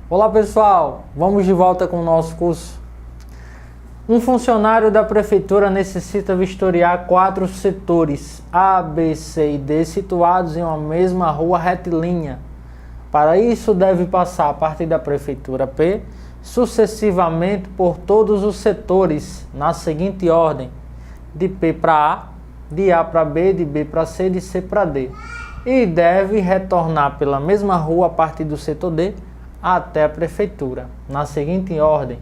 Olá pessoal, vamos de volta com o nosso curso. Um funcionário da prefeitura necessita vistoriar 4 setores A, B, C e D situados em uma mesma rua retilínea. Para isso deve passar a partir da prefeitura P, sucessivamente por todos os setores, na seguinte ordem: de P para A, de A para B, de B para C, de C para D. E deve retornar pela mesma rua a partir do setor D até a prefeitura, na seguinte ordem: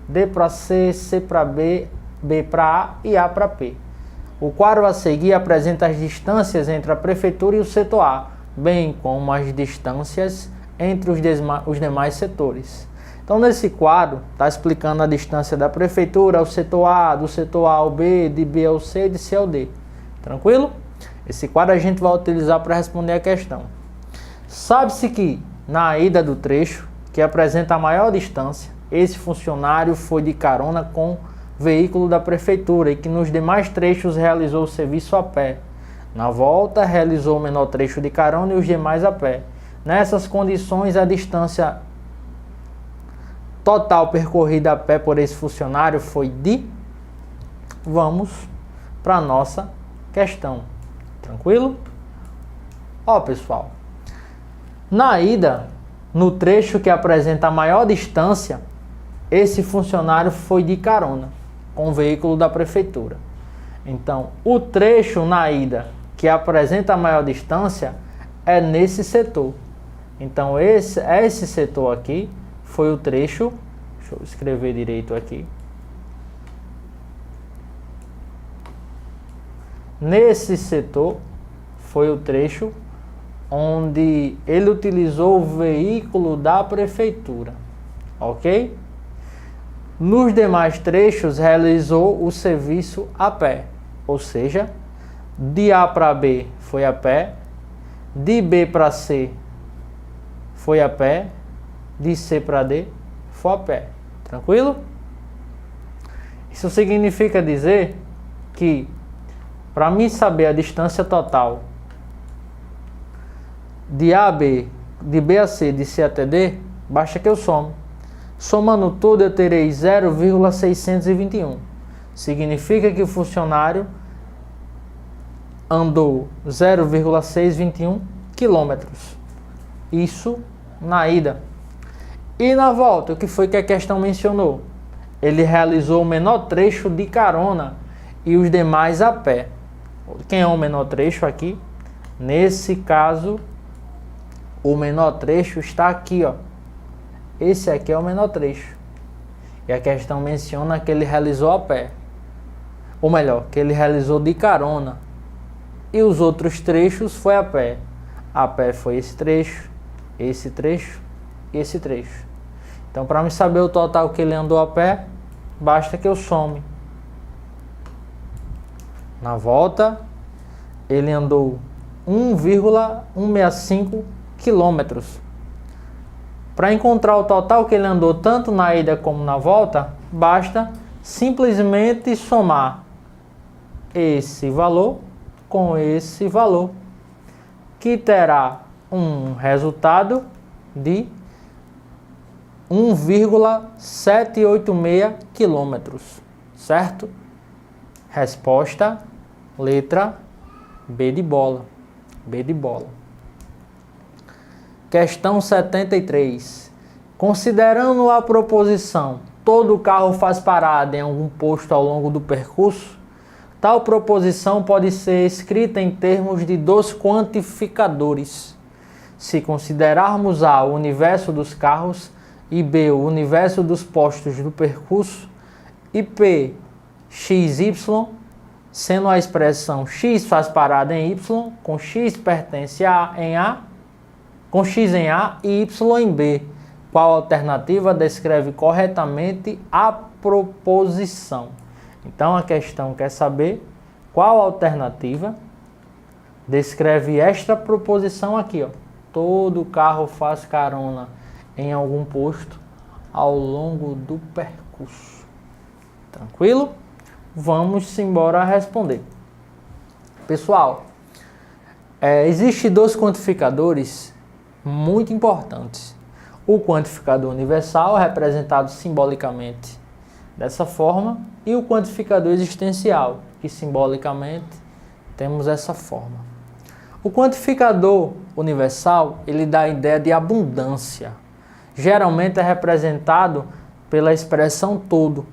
D para C, C para B, B para A e A para P. O quadro a seguir apresenta as distâncias entre a prefeitura e o setor A, bem como as distâncias entre os demais setores. Então, nesse quadro, está explicando a distância da prefeitura ao setor A, do setor A ao B, de B ao C e de C ao D. Tranquilo? Esse quadro a gente vai utilizar para responder a questão. Sabe-se que, na ida do trecho, que apresenta a maior distância, esse funcionário foi de carona com o veículo da prefeitura e que nos demais trechos realizou o serviço a pé. Na volta, realizou o menor trecho de carona e os demais a pé. Nessas condições, a distância total percorrida a pé por esse funcionário foi de... Vamos para a nossa questão. Tranquilo? Ó, pessoal, na ida, no trecho que apresenta a maior distância, esse funcionário foi de carona com o veículo da prefeitura. Então, o trecho na ida que apresenta a maior distância é nesse setor. Então, esse setor aqui foi o trecho, deixa eu escrever direito aqui. Nesse setor foi o trecho onde ele utilizou o veículo da prefeitura, ok? Nos demais trechos realizou o serviço a pé, ou seja, de A para B foi a pé, de B para C foi a pé, de C para D foi a pé. Tranquilo? Isso significa dizer que, para mim saber a distância total de A a B, de B a C, de C até D, basta que eu some. Somando tudo, eu terei 0,621. Significa que o funcionário andou 0,621 quilômetros. Isso na ida. E na volta, o que foi que a questão mencionou? Ele realizou o menor trecho de carona e os demais a pé. Quem é o menor trecho aqui? Nesse caso, o menor trecho está aqui, ó. Esse aqui é o menor trecho. E a questão menciona que ele realizou a pé. Ou melhor, que ele realizou de carona. E os outros trechos foi a pé. A pé foi esse trecho e esse trecho. Então, para me saber o total que ele andou a pé, basta que eu some. Na volta, ele andou 1,165 quilômetros. Para encontrar o total que ele andou tanto na ida como na volta, basta simplesmente somar esse valor com esse valor, que terá um resultado de 1,786 quilômetros, certo? Resposta, letra B de bola. B de bola. Questão 73. Considerando a proposição, todo carro faz parada em algum posto ao longo do percurso, tal proposição pode ser escrita em termos de 2 quantificadores. Se considerarmos A, o universo dos carros, e B, o universo dos postos do percurso, e P, XY, sendo a expressão X faz parada em Y, com X pertence a em A, com X em A e Y em B, qual alternativa descreve corretamente a proposição? Então a questão quer saber qual alternativa descreve esta proposição aqui, ó. Todo carro faz carona em algum posto ao longo do percurso. Tranquilo? Vamos embora responder. Pessoal, existem 2 quantificadores muito importantes. O quantificador universal, representado simbolicamente dessa forma, e o quantificador existencial, que simbolicamente temos essa forma. O quantificador universal, ele dá a ideia de abundância. Geralmente é representado pela expressão todo,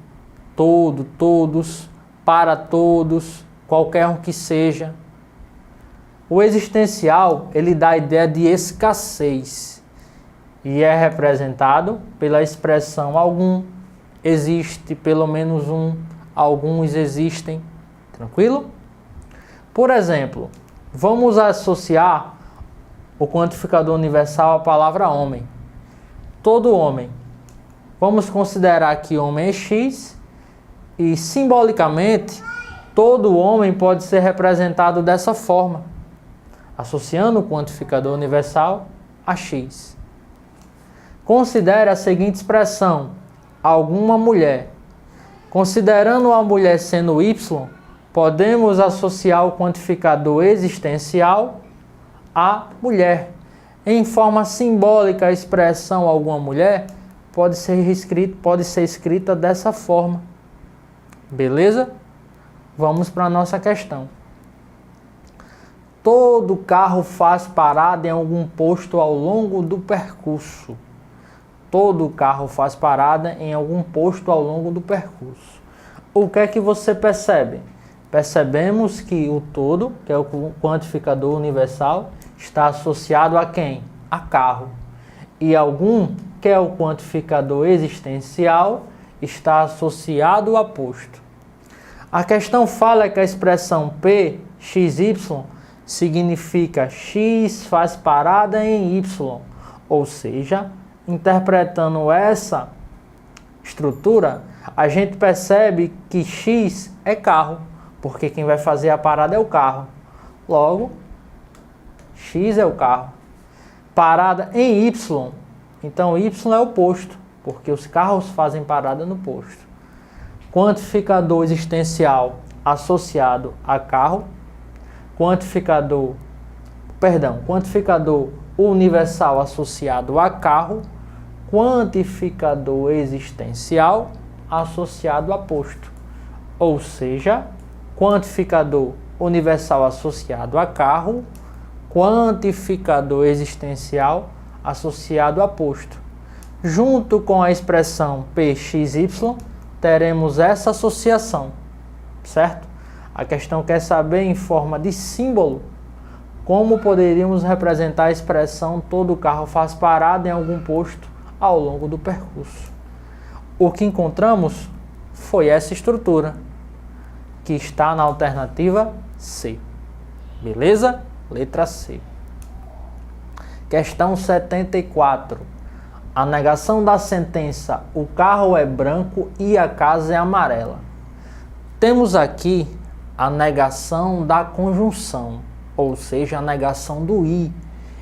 todo, todos, para todos, qualquer um que seja. O existencial, ele dá a ideia de escassez e é representado pela expressão algum, existe pelo menos um, alguns existem. Tranquilo? Por exemplo, vamos associar o quantificador universal à palavra homem. Todo homem. Vamos considerar que homem é X e simbolicamente todo homem pode ser representado dessa forma, associando o quantificador universal a X. Considere a seguinte expressão: alguma mulher. Considerando a mulher sendo Y, podemos associar o quantificador existencial à mulher. Em forma simbólica, a expressão alguma mulher pode ser escrita dessa forma. Beleza? Vamos para a nossa questão. Todo carro faz parada em algum posto ao longo do percurso. Todo carro faz parada em algum posto ao longo do percurso. O que é que você percebe? Percebemos que o todo, que é o quantificador universal, está associado a quem? A carro. E algum, que é o quantificador existencial, está associado a posto. A questão fala que a expressão P, XY, significa X faz parada em Y, ou seja, interpretando essa estrutura, a gente percebe que X é carro, porque quem vai fazer a parada é o carro. Logo, X é o carro. Parada em Y, então Y é o posto, porque os carros fazem parada no posto. Quantificador existencial associado a carro, quantificador universal associado a carro, quantificador existencial associado a posto. Ou seja, quantificador universal associado a carro, quantificador existencial associado a posto. Junto com a expressão PXY, teremos essa associação, certo? A questão quer saber em forma de símbolo como poderíamos representar a expressão todo carro faz parada em algum posto ao longo do percurso. O que encontramos foi essa estrutura, que está na alternativa C. Beleza? Letra C. Questão 74. A negação da sentença: o carro é branco e a casa é amarela. Temos aqui a negação da conjunção, ou seja, a negação do i.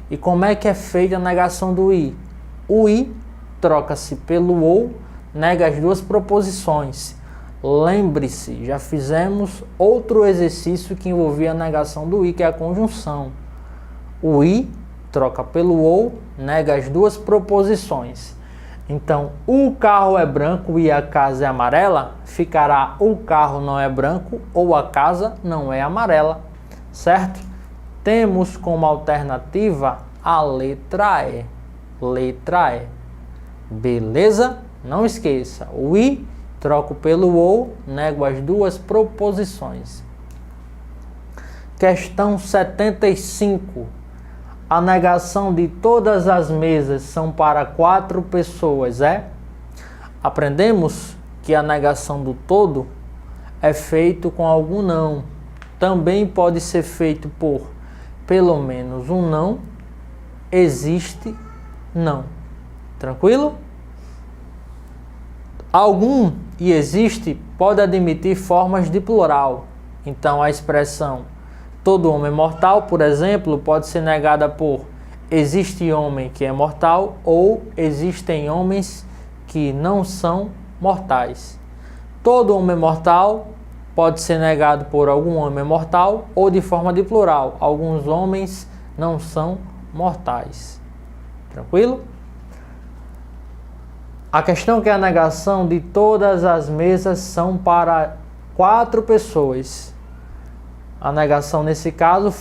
E como é que é feita a negação do i? O i troca-se pelo ou, nega as duas proposições. Lembre-se, já fizemos outro exercício que envolvia a negação do i, que é a conjunção. O i troca pelo ou, nega as duas proposições. Então, o carro é branco e a casa é amarela, ficará o carro não é branco ou a casa não é amarela, certo? Temos como alternativa a letra E. Letra E. Beleza? Não esqueça, o i troco pelo ou, nego as duas proposições. Questão 75. A negação de todas as mesas são para 4 pessoas, é? Aprendemos que a negação do todo é feito com algum não. Também pode ser feito por pelo menos um não, existe não. Tranquilo? Algum e existe pode admitir formas de plural. Então a expressão todo homem é mortal, por exemplo, pode ser negada por existe homem que é mortal ou existem homens que não são mortais. Todo homem é mortal pode ser negado por algum homem mortal ou de forma de plural. Alguns homens não são mortais. Tranquilo? A questão que é a negação de todas as mesas são para 4 pessoas. A negação nesse caso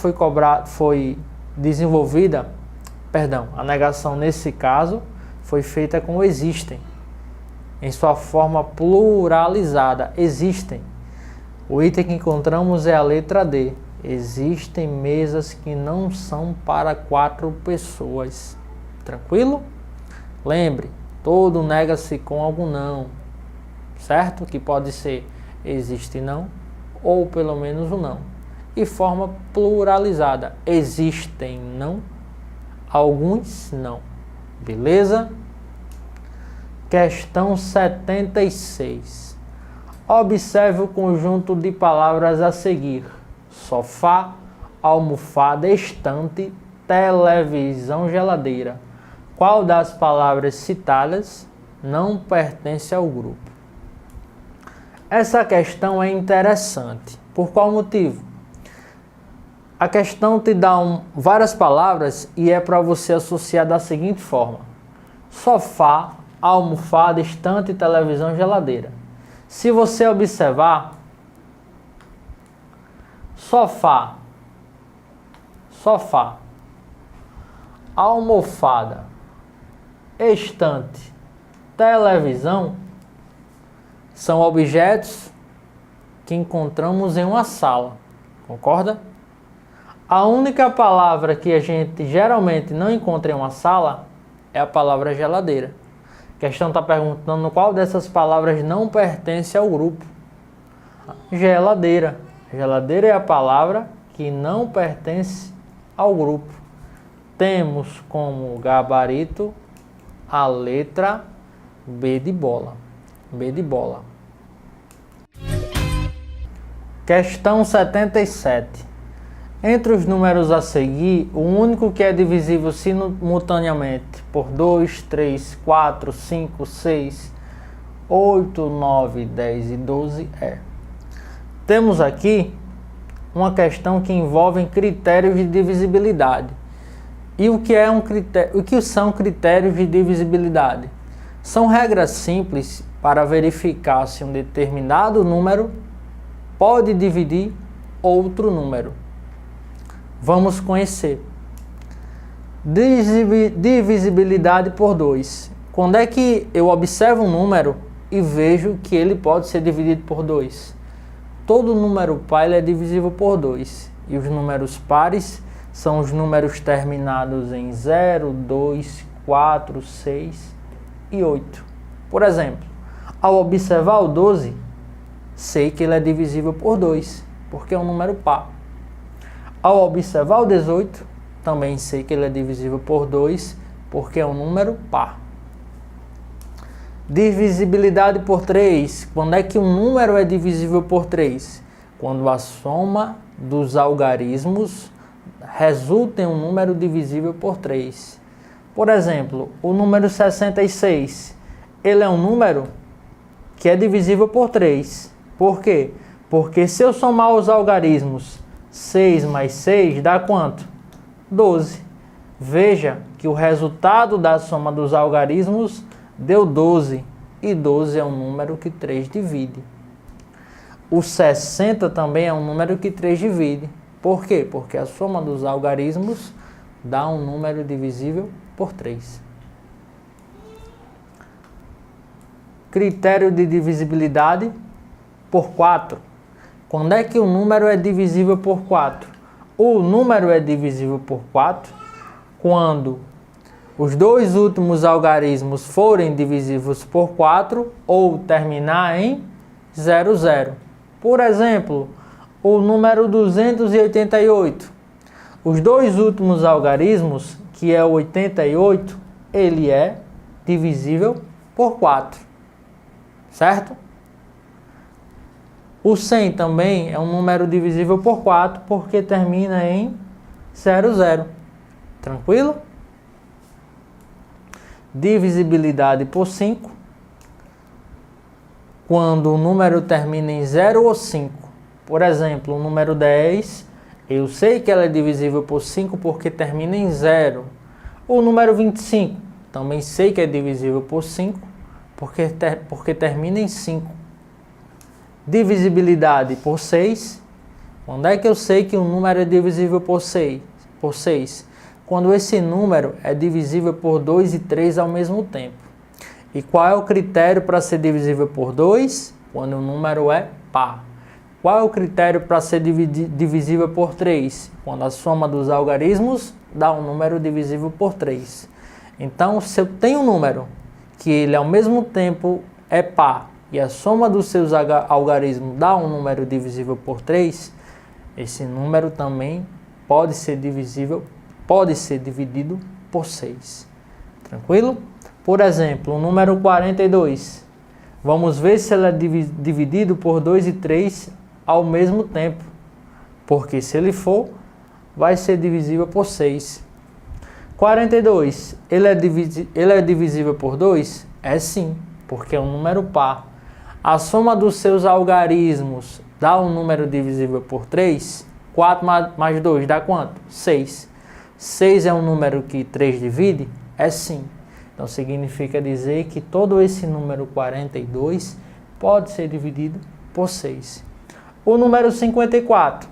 a negação nesse caso foi feita com existem, em sua forma pluralizada, existem. O item que encontramos é a letra D. Existem mesas que não são para 4 pessoas. Tranquilo? Lembre, todo nega-se com algum não, certo? Que pode ser existe não, ou pelo menos o não. E forma pluralizada, existem não, alguns não. Beleza? Questão 76. Observe o conjunto de palavras a seguir: sofá, almofada, estante, televisão, geladeira. Qual das palavras citadas não pertence ao grupo? Essa questão é interessante. Por qual motivo? A questão te dá várias palavras e é para você associar da seguinte forma: sofá, almofada, estante, televisão, geladeira. Se você observar, sofá, almofada, estante, televisão são objetos que encontramos em uma sala, concorda? A única palavra que a gente geralmente não encontra em uma sala é a palavra geladeira. A questão está perguntando qual dessas palavras não pertence ao grupo. Geladeira. Geladeira é a palavra que não pertence ao grupo. Temos como gabarito a letra B de bola. B de bola. Questão 77. Entre os números a seguir, o único que é divisível simultaneamente por 2, 3, 4, 5, 6, 8, 9, 10 e 12 é. Temos aqui uma questão que envolve critérios de divisibilidade. E o que são critérios de divisibilidade? São regras simples para verificar se um determinado número pode dividir outro número. Vamos conhecer. Divisibilidade por 2. Quando é que eu observo um número e vejo que ele pode ser dividido por 2? Todo número par é divisível por 2. E os números pares são os números terminados em 0, 2, 4, 6 e 8. Por exemplo, ao observar o 12, sei que ele é divisível por 2, porque é um número par. Ao observar o 18, também sei que ele é divisível por 2, porque é um número par. Divisibilidade por 3. Quando é que um número é divisível por 3? Quando a soma dos algarismos resulta em um número divisível por 3. Por exemplo, o número 66. Ele é um número que é divisível por 3. Por quê? Porque se eu somar os algarismos 6 mais 6 dá quanto? 12. Veja que o resultado da soma dos algarismos deu 12. E 12 é um número que 3 divide. O 60 também é um número que 3 divide. Por quê? Porque a soma dos algarismos dá um número divisível por 3. Critério de divisibilidade por 4. Quando é que o número é divisível por 4? O número é divisível por 4 quando os dois últimos algarismos forem divisíveis por 4 ou terminar em 00. Por exemplo, o número 288. Os dois últimos algarismos, que é o 88, ele é divisível por 4. Certo? O 100 também é um número divisível por 4, porque termina em 00. Tranquilo? Divisibilidade por 5. Quando o número termina em 0 ou 5. Por exemplo, o número 10, eu sei que ela é divisível por 5 porque termina em 0. O número 25, também sei que é divisível por 5 porque termina em 5. Divisibilidade por 6. Quando é que eu sei que um número é divisível por 6? Quando esse número é divisível por 2 e 3 ao mesmo tempo. E qual é o critério para ser divisível por 2? Quando o número é par. Qual é o critério para ser divisível por 3? Quando a soma dos algarismos dá um número divisível por 3. Então, se eu tenho um número que ele ao mesmo tempo é par e a soma dos seus algarismos dá um número divisível por 3, esse número também pode ser dividido por 6. Tranquilo? Por exemplo, o número 42. Vamos ver se ele é dividido por 2 e 3 ao mesmo tempo. Porque se ele for, vai ser divisível por 6. 42, ele é divisível por 2? É sim, porque é um número par. A soma dos seus algarismos dá um número divisível por 3? 4 mais 2 dá quanto? 6. 6 é um número que 3 divide? É sim. Então significa dizer que todo esse número 42 pode ser dividido por 6. O número 54,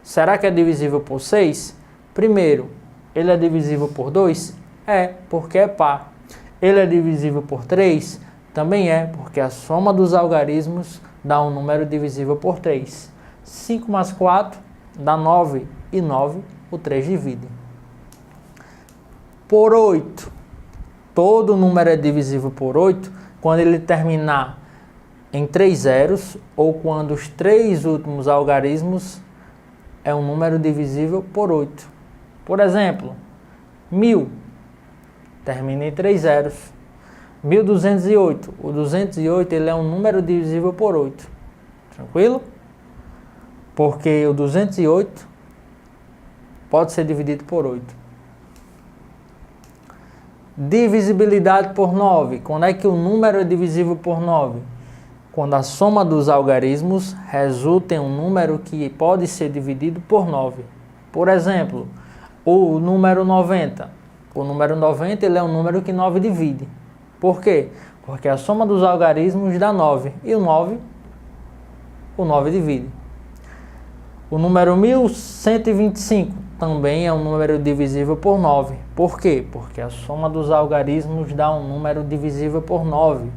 será que é divisível por 6? Primeiro, ele é divisível por 2? É, porque é par. Ele é divisível por 3? Também é, porque a soma dos algarismos dá um número divisível por 3. 5 mais 4 dá 9 e 9 o 3 divide. Por 8. Todo número é divisível por 8 quando ele terminar em 3 zeros ou quando os 3 últimos algarismos é um número divisível por 8. Por exemplo, 1000 termina em 3 zeros. 1208, o 208 ele é um número divisível por 8. Tranquilo? Porque o 208 pode ser dividido por 8. Divisibilidade por 9. Quando é que o número é divisível por 9? Quando a soma dos algarismos resulta em um número que pode ser dividido por 9. Por exemplo, o número 90. O número 90 ele é um número que 9 divide. Por quê? Porque a soma dos algarismos dá 9. E o 9 divide. O número 1125 também é um número divisível por 9. Por quê? Porque a soma dos algarismos dá um número divisível por 9.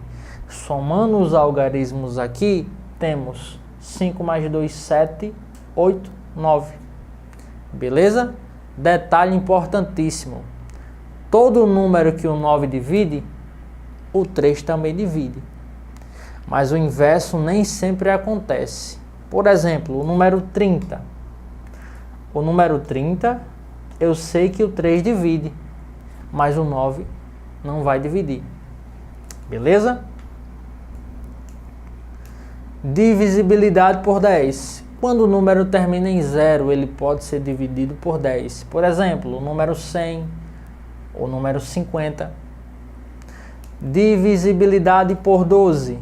Somando os algarismos aqui, temos 5 mais 2, 7, 8, 9. Beleza? Detalhe importantíssimo. Todo número que o 9 divide, o 3 também divide. Mas o inverso nem sempre acontece. Por exemplo, o número 30. O número 30, eu sei que o 3 divide, mas o 9 não vai dividir. Beleza? Divisibilidade por 10. Quando o número termina em 0, ele pode ser dividido por 10. Por exemplo, o número 100, o número 50. Divisibilidade por 12.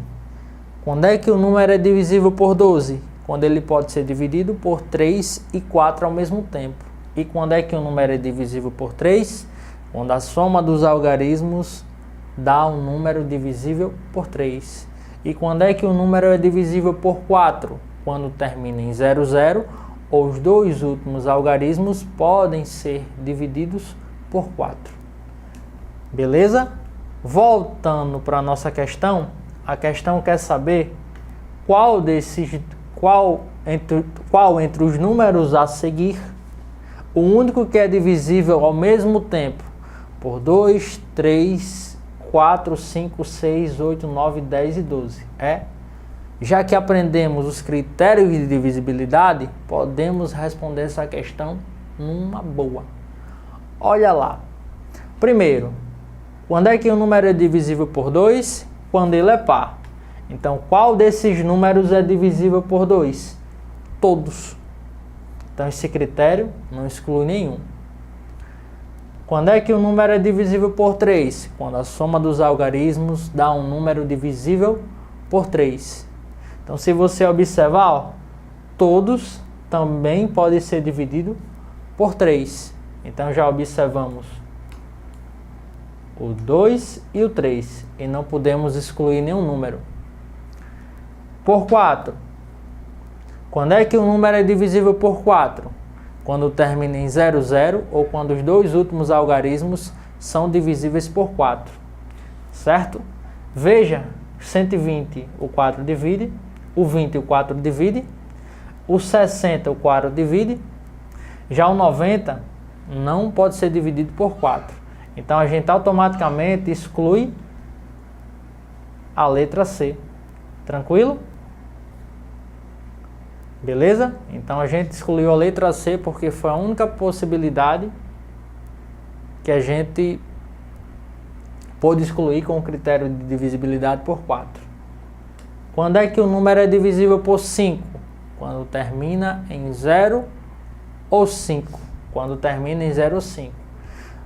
Quando é que o número é divisível por 12? Quando ele pode ser dividido por 3 e 4 ao mesmo tempo. E quando é que o número é divisível por 3? Quando a soma dos algarismos dá um número divisível por 3. E quando é que o número é divisível por 4? Quando termina em 00, ou os dois últimos algarismos podem ser divididos por 4. Beleza? Voltando para a nossa questão, a questão quer saber qual entre os números a seguir, o único que é divisível ao mesmo tempo por 2, 3, 4, 5, 6, 8, 9, 10 e 12. Já que aprendemos os critérios de divisibilidade, podemos responder essa questão numa boa. Olha lá. Primeiro, quando é que o número é divisível por 2? Quando ele é par. Então, qual desses números é divisível por 2? Todos. Então, esse critério não exclui nenhum. Quando é que o número é divisível por 3? Quando a soma dos algarismos dá um número divisível por 3. Então, se você observar, ó, todos também podem ser divididos por 3. Então, já observamos o 2 e o 3, e não podemos excluir nenhum número. Por 4. Quando é que o número é divisível por 4? Quando termina em 0, 0, ou quando os dois últimos algarismos são divisíveis por 4. Certo? Veja, 120 o 4 divide, o 20 o 4 divide, o 60 o 4 divide, já o 90 não pode ser dividido por 4. Então a gente automaticamente exclui a letra C. Tranquilo? Beleza? Então a gente excluiu a letra C porque foi a única possibilidade que a gente pôde excluir com o critério de divisibilidade por 4. Quando é que o número é divisível por 5? Quando termina em 0 ou 5. Quando termina em 0 ou 5.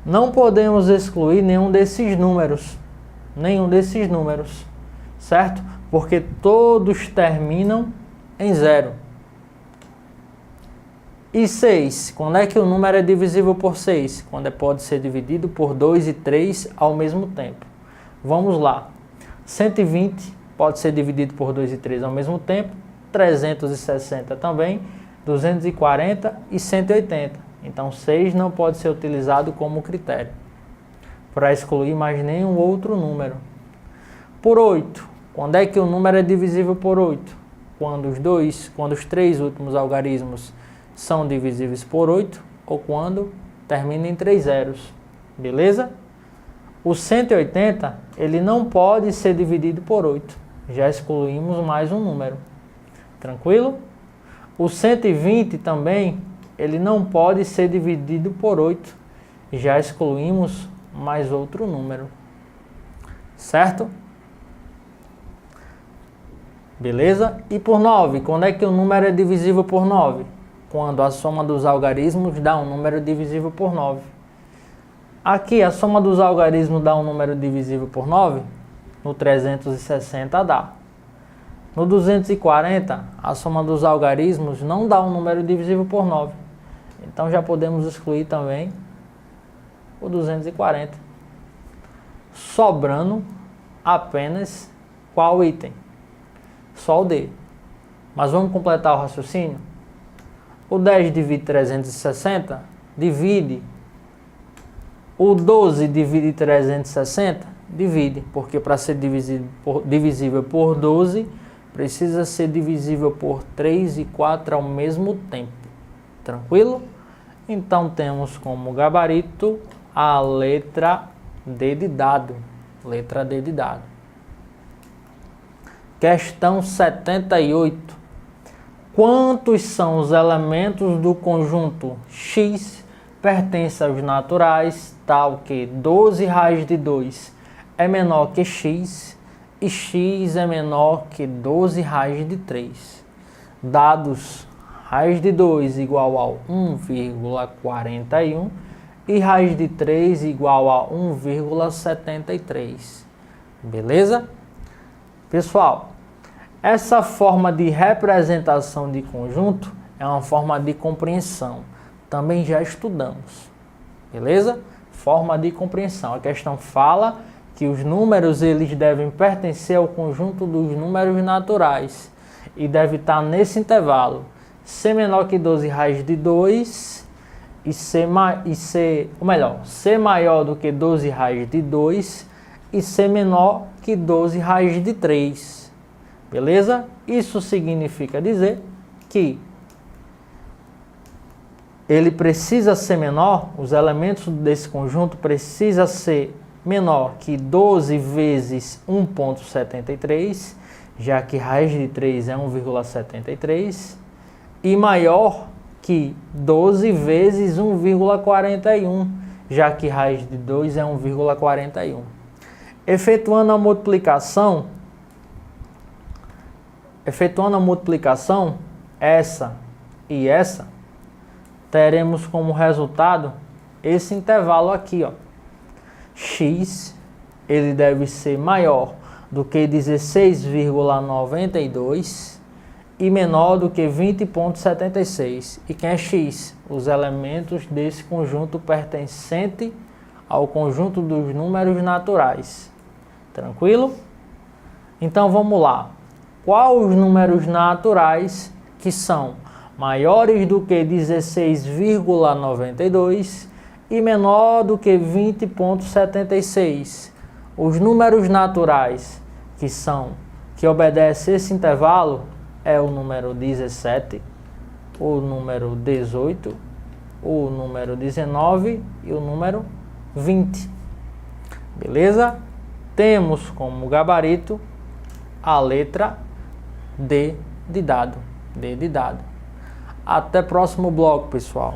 Não podemos excluir nenhum desses números. Certo? Porque todos terminam em 0. E 6, quando é que o número é divisível por 6? Quando pode ser dividido por 2 e 3 ao mesmo tempo. Vamos lá. 120 pode ser dividido por 2 e 3 ao mesmo tempo. 360 também. 240 e 180. Então 6 não pode ser utilizado como critério para excluir mais nenhum outro número. Por 8, quando é que o número é divisível por 8? Quando os três últimos algarismos são divisíveis por 8 ou quando termina em 3 zeros. Beleza? O 180, ele não pode ser dividido por 8. Já excluímos mais um número. Tranquilo? O 120 também, ele não pode ser dividido por 8. Já excluímos mais outro número. Certo? Beleza? E por 9, quando é que o número é divisível por 9? Quando a soma dos algarismos dá um número divisível por 9. Aqui, a soma dos algarismos dá um número divisível por 9? No 360 dá. No 240, a soma dos algarismos não dá um número divisível por 9. Então já podemos excluir também o 240. Sobrando apenas qual item? Só o D. Mas vamos completar o raciocínio? O 10 divide 360, divide. O 12 divide 360, divide. Porque para ser divisível por 12, precisa ser divisível por 3 e 4 ao mesmo tempo. Tranquilo? Então temos como gabarito a letra D de dado. Letra D de dado. Questão 78. Quantos são os elementos do conjunto X pertence aos naturais, tal que 12 raiz de 2 é menor que X e X é menor que 12 raiz de 3. Dados raiz de 2 igual a 1,41 e raiz de 3 igual a 1,73. Beleza? Pessoal, essa forma de representação de conjunto é uma forma de compreensão. Também já estudamos. Beleza? Forma de compreensão. A questão fala que os números eles devem pertencer ao conjunto dos números naturais e deve estar nesse intervalo. C menor que 12 raiz de 2 C maior do que 12 raiz de 2 e C menor que 12 raiz de 3. Beleza? Isso significa dizer que ele precisa ser menor, os elementos desse conjunto precisam ser menor que 12 vezes 1,73, já que raiz de 3 é 1,73, e maior que 12 vezes 1,41, já que raiz de 2 é 1,41. Efetuando a multiplicação, essa e essa, teremos como resultado esse intervalo aqui, ó. X, ele deve ser maior do que 16,92 e menor do que 20,76. E quem é X? Os elementos desse conjunto pertencente ao conjunto dos números naturais. Tranquilo? Então vamos lá. Quais os números naturais que são maiores do que 16,92 e menor do que 20,76? Os números naturais que obedecem esse intervalo é o número 17, o número 18, o número 19 e o número 20. Beleza? Temos como gabarito a letra D de dado. D de dado. Até próximo bloco, pessoal.